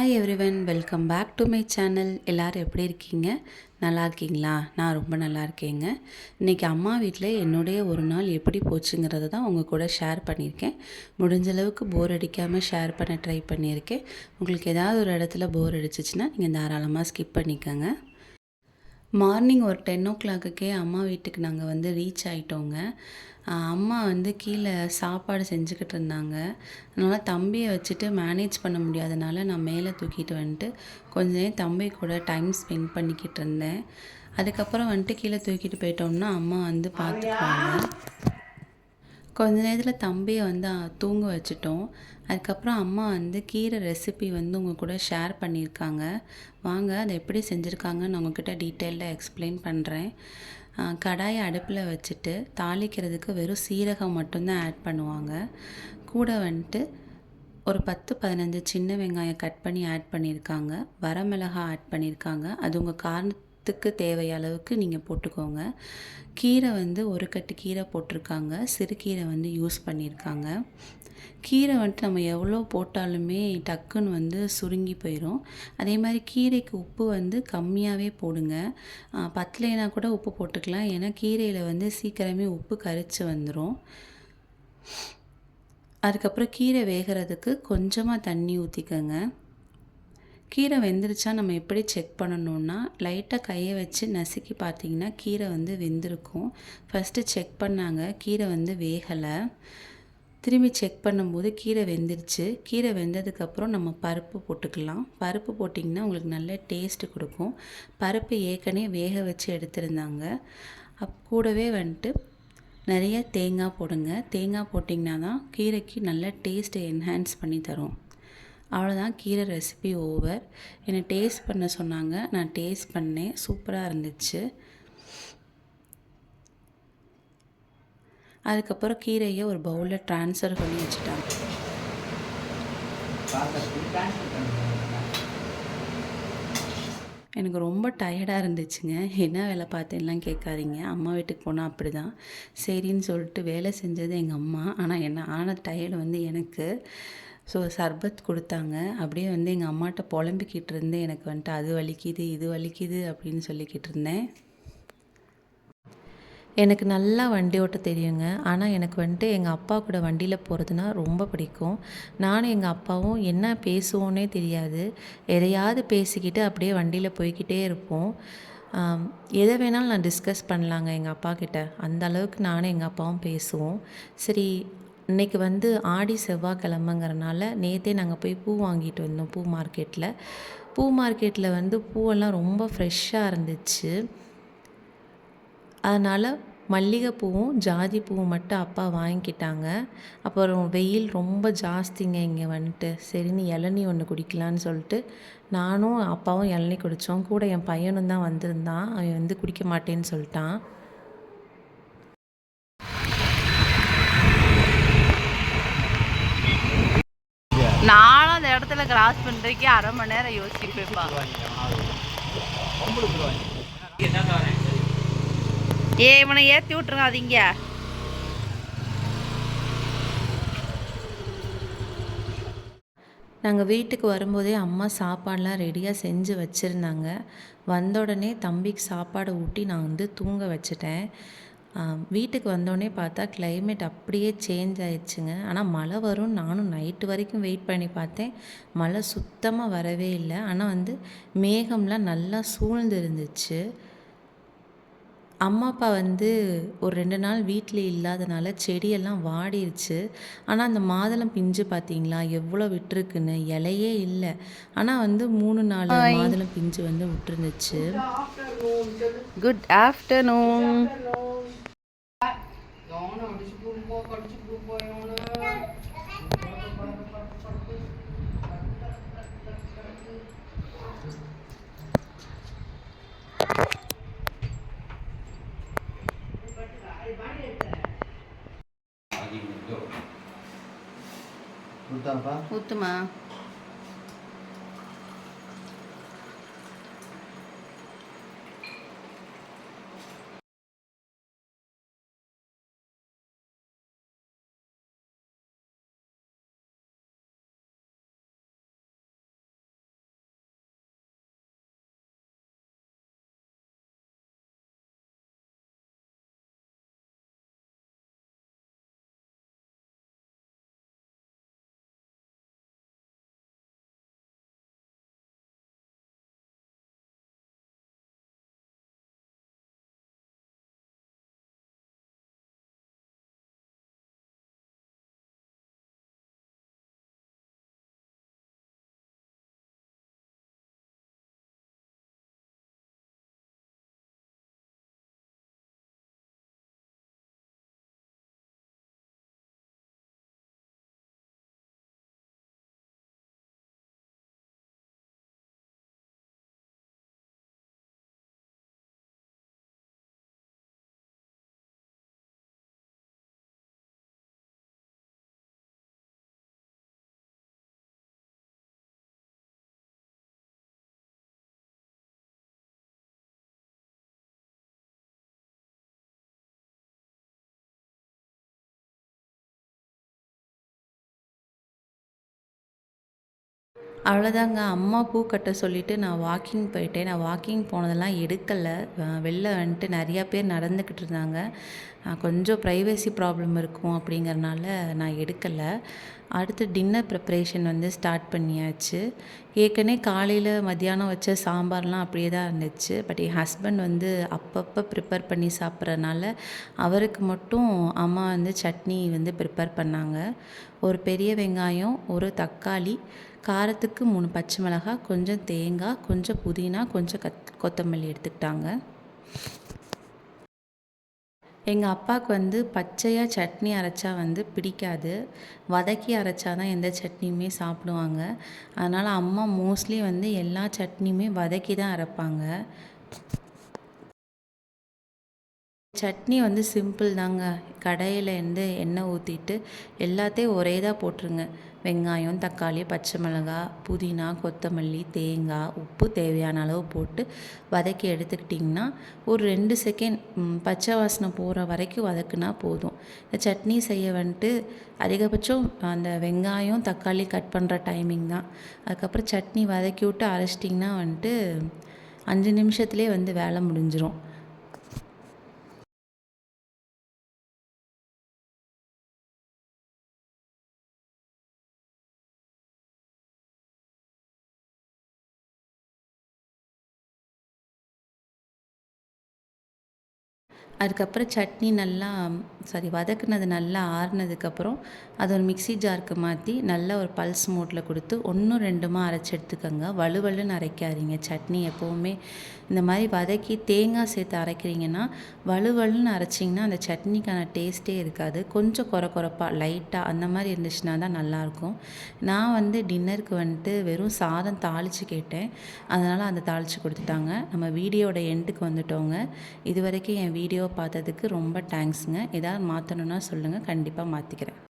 Hi everyone, welcome back to my channel. எல்லோரும் எப்படி இருக்கீங்க? நல்லா இருக்கீங்களா? நான் ரொம்ப நல்லா இருக்கேங்க. இன்றைக்கி அம்மா வீட்டில் என்னுடைய ஒரு நாள் எப்படி போச்சுங்கிறத தான் உங்கள் கூட ஷேர் பண்ணியிருக்கேன். முடிஞ்ச அளவுக்கு போர் அடிக்காமல் ஷேர் பண்ண ட்ரை பண்ணியிருக்கேன். உங்களுக்கு ஏதாவது ஒரு இடத்துல போர் அடிச்சிச்சின்னா நீங்கள் தாராளமாக ஸ்கிப் பண்ணிக்கோங்க. மார்னிங் ஒரு 10 அம்மா வீட்டுக்கு நாங்கள் ரீச் ஆகிட்டோங்க. அம்மா கீழே சாப்பாடு செஞ்சுக்கிட்டு இருந்தாங்க. அதனால் தம்பியை வச்சுட்டு மேனேஜ் பண்ண முடியாதனால நான் மேலே தூக்கிட்டு கொஞ்ச நேரம் தம்பி கூட டைம் ஸ்பெண்ட் பண்ணிக்கிட்டு இருந்தேன். அதுக்கப்புறம் கீழே தூக்கிட்டு போயிட்டோம்னா அம்மா பார்த்துக்குவாங்க. கொஞ்ச நேரத்தில் தம்பியை தூங்க வச்சுட்டோம். அதுக்கப்புறம் அம்மா கீரை ரெசிபி உங்கள் கூட ஷேர் பண்ணியிருக்காங்க. வாங்க அதை எப்படி செஞ்சுருக்காங்கன்னு நான் உங்கள்கிட்ட டீட்டெயில்டாக எக்ஸ்பிளைன் பண்ணுறேன். கடாயை அடுப்பில் வச்சுட்டு தாளிக்கிறதுக்கு வெறும் சீரகம் மட்டும்தான் ஆட் பண்ணுவாங்க. கூட ஒரு 10-15 சின்ன வெங்காயம் கட் பண்ணி ஆட் பண்ணியிருக்காங்க. வரமிளகாய் ஆட் பண்ணியிருக்காங்க. அது உங்கள் காரணத்துக்கு தேவைய அளவுக்கு நீங்கள் போட்டுக்கோங்க. கீரை ஒரு கட்டு கீரை போட்டிருக்காங்க. சிறுகீரை யூஸ் பண்ணியிருக்காங்க. கீரை நம்ம எவ்வளோ போட்டாலுமே டக்குன்னு சுருங்கி போயிடும். அதே மாதிரி கீரைக்கு உப்பு கம்மியாகவே போடுங்க. பத்தலைனா கூட உப்பு போட்டுக்கலாம். ஏன்னா கீரையில் சீக்கிரமே உப்பு கரிச்சு வந்துடும். அதுக்கப்புறம் கீரை வேகிறதுக்கு கொஞ்சமாக தண்ணி ஊற்றிக்கோங்க. கீரை வெந்துருச்சா நம்ம எப்படி செக் பண்ணணுன்னா, லைட்டாக கையை வச்சு நசுக்கி பார்த்திங்கன்னா கீரை வெந்திருக்கும். ஃபஸ்ட்டு செக் பண்ணாங்க, கீரை வேகலை. திரும்பி செக் பண்ணும்போது கீரை வெந்துருச்சு. கீரை வெந்ததுக்கப்புறம் நம்ம பருப்பு போட்டுக்கலாம். பருப்பு போட்டிங்கன்னா உங்களுக்கு நல்ல டேஸ்ட்டு கொடுக்கும். பருப்பு ஏற்கனவே வேக வச்சு எடுத்துருந்தாங்க. கூடவே நிறைய தேங்காய் போடுங்க. தேங்காய் போட்டிங்கன்னா தான் கீரைக்கு நல்ல டேஸ்ட்டை என்ஹான்ஸ் பண்ணி தரும். அவ்வளோதான், கீரை ரெசிபி ஓவர். என்னை டேஸ்ட் பண்ண சொன்னாங்க. நான் டேஸ்ட் பண்ணேன். சூப்பராக இருந்துச்சு. அதுக்கப்புறம் கீரையை ஒரு பவுலில் ட்ரான்ஸ்ஃபர் பண்ணி வச்சுட்டாங்க. எனக்கு ரொம்ப டயர்டாக இருந்துச்சுங்க. என்ன வேலை பார்த்தேன்லாம் கேட்காதீங்க. அம்மா வீட்டுக்கு போனால் அப்படி தான். சரின்னு சொல்லிட்டு வேலை செஞ்சது எங்கள் அம்மா. ஆனால் என்ன ஆன டயர்டு எனக்கு. ஸோ சர்பத் கொடுத்தாங்க. அப்படியே எங்கள் அம்மாட்ட புலம்பிக்கிட்டு இருந்தேன். எனக்கு அது வலிக்குது இது வலிக்குது அப்படின்னு சொல்லிக்கிட்டு இருந்தேன். எனக்கு நல்லா வண்டி ஓட்ட தெரியுங்க. ஆனால் எனக்கு எங்கள் அப்பா கூட வண்டியில் போகிறதுனா ரொம்ப பிடிக்கும். நானும் எங்கள் அப்பாவும் என்ன பேசுவோன்னே தெரியாது. எதையாவது பேசிக்கிட்டு அப்படியே வண்டியில் போய்கிட்டே இருப்போம். எதை வேணாலும் நான் டிஸ்கஸ் பண்ணலாங்க எங்கள் அப்பா கிட்ட. அந்த அளவுக்கு நானும் எங்கள் அப்பாவும் பேசுவோம். சரி, இன்றைக்கி ஆடி செவ்வாய்க்கிழமைங்கிறனால நேற்றே நாங்கள் போய் பூ வாங்கிட்டு வந்தோம் பூ மார்க்கெட்டில். பூ மார்க்கெட்டில் பூவெல்லாம் ரொம்ப ஃப்ரெஷ்ஷாக இருந்துச்சு. அதனால் மல்லிகைப்பூவும் ஜாதி பூவும் மட்டும் அப்பா வாங்கிக்கிட்டாங்க. அப்புறம் வெயில் ரொம்ப ஜாஸ்திங்க இங்கே சரின்னு இளநீ ஒன்று குடிக்கலான்னு சொல்லிட்டு நானும் அப்பாவும் இளநீ குடித்தோம். கூட என் பையனும் தான் வந்திருந்தான். அவன் குடிக்க மாட்டேன்னு சொல்லிட்டான். நானும் அந்த இடத்துல கிராஸ் பண்ணுறதுக்கே அரை மணி நேரம் யோசிப்பேப்பா. இவனை ஏற்றி விட்டுருங்க. அது இங்கே நாங்கள் வீட்டுக்கு வரும்போதே அம்மா சாப்பாடெலாம் ரெடியாக செஞ்சு வச்சுருந்தாங்க. வந்த உடனே தம்பிக்கு சாப்பாடு ஊட்டி நான் தூங்க வச்சுட்டேன். வீட்டுக்கு வந்தோடனே பார்த்தா கிளைமேட் அப்படியே சேஞ்ச் ஆயிடுச்சுங்க. ஆனால் மழை வரும்னு நானும் நைட்டு வரைக்கும் வெயிட் பண்ணி பார்த்தேன். மழை சுத்தமாக வரவே இல்லை. ஆனால் மேகம்லாம் நல்லா சூழ்ந்து இருந்துச்சு. அம்மா அப்பா ஒரு 2 நாள் வீட்டில் இல்லாதனால செடியெல்லாம் வாடிருச்சு. ஆனால் அந்த மாதுளம் பிஞ்சு பார்த்தீங்களா எவ்வளோ விட்டுருக்குன்னு. இலையே இல்லை. ஆனால் 3-4 மாதுளம் பிஞ்சு விட்டுருந்துச்சு. Good afternoon. ஊத்துமா. அவ்வளோதாங்க. அம்மா பூ கட்ட சொல்லிட்டு நான் வாக்கிங் போயிட்டேன். நான் வாக்கிங் போனதெல்லாம் எடுக்கல. வெளில வந்துட்டு நெறையா பேர் நடந்துக்கிட்டு இருந்தாங்க. கொஞ்சம் ப்ரைவசி ப்ராப்ளம் இருக்கும் அப்படிங்கிறனால நான் எடுக்கல. அடுத்து டின்னர் ப்ரிப்பரேஷன் வந்து ஸ்டார்ட் பண்ணியாச்சு. ஏற்கனவே காலையில் மத்தியானம் வச்ச சாம்பார்லாம் அப்படியே தான் இருந்துச்சு. பட் என் ஹஸ்பண்ட் வந்து அப்பப்போ ப்ரிப்பேர் பண்ணி சாப்பிட்றனால அவருக்கு மட்டும் அம்மா வந்து சட்னி வந்து ப்ரிப்பேர் பண்ணாங்க. ஒரு பெரிய வெங்காயம், ஒரு தக்காளி, காரத்துக்கு 3 பச்சை மிளகாய், கொஞ்சம் தேங்காய், கொஞ்சம் புதினா, கொஞ்சம் கொத்தமல்லி எடுத்துக்கிட்டாங்க. எங்கள் அப்பாவுக்கு வந்து பச்சையா சட்னி அரைச்சா வந்து பிடிக்காது. வதக்கி அரைச்சா தான் எந்த சட்னியுமே சாப்பிடுவாங்க. அதனால் அம்மா மோஸ்ட்லி வந்து எல்லா சட்னியுமே வதக்கி தான் அரைப்பாங்க. சட்னி வந்து சிம்பிள் தாங்க. கடாயில் வந்து எண்ணெய் ஊற்றிட்டு எல்லாத்தையும் ஒரே இதாக போட்டுருங்க. வெங்காயம், தக்காளி, பச்சை மிளகாய், புதினா, கொத்தமல்லி, தேங்காய், உப்பு தேவையான அளவு போட்டு வதக்கி எடுத்துக்கிட்டிங்கன்னா ஒரு 2 செகண்ட் பச்சை வாசனை போகிற வரைக்கும் வதக்குனா போதும். இந்த சட்னி செய்ய வந்துட்டு அதிகபட்சம் அந்த வெங்காயம், தக்காளி கட் பண்ணுற டைமிங் தான். அதுக்கப்புறம் சட்னி வதக்கி விட்டு அரைச்சிட்டிங்கன்னா வந்துட்டு 5 நிமிஷத்துலேயே வந்து வேலை முடிஞ்சிடும். அதுக்கப்புறம் சட்னி நல்லா வதக்குனது நல்லா ஆறுனதுக்கப்புறம் அதை ஒரு மிக்ஸி ஜாருக்கு மாற்றி நல்லா ஒரு பல்ஸ் மோட்டில் கொடுத்து 1 2மா அரைச்சி எடுத்துக்கோங்க. வலுவலுன்னு அரைக்காதீங்க. சட்னி எப்போவுமே இந்த மாதிரி வதக்கி தேங்காய் சேர்த்து அரைக்கிறீங்கன்னா வலுவலுன்னு அரைச்சிங்கன்னா அந்த சட்னிக்கான டேஸ்ட்டே இருக்காது. கொஞ்சம் கொரப்பாக லைட்டாக அந்த மாதிரி இருந்துச்சுன்னா தான் நல்லாயிருக்கும். நான் வந்து டின்னருக்கு வந்துட்டு வெறும் சாதம் தாளித்து கேட்டேன். அதனால் அந்த தாளித்து கொடுத்துட்டாங்க. நம்ம வீடியோட எண்டுக்கு வந்துட்டோங்க. இது வரைக்கும் என் வீடியோ பார்த்ததுக்கு ரொம்ப தேங்க்ஸுங்க. ஏதாவது மாற்றணுன்னா சொல்லுங்கள், கண்டிப்பாக மாற்றிக்கிறேன்.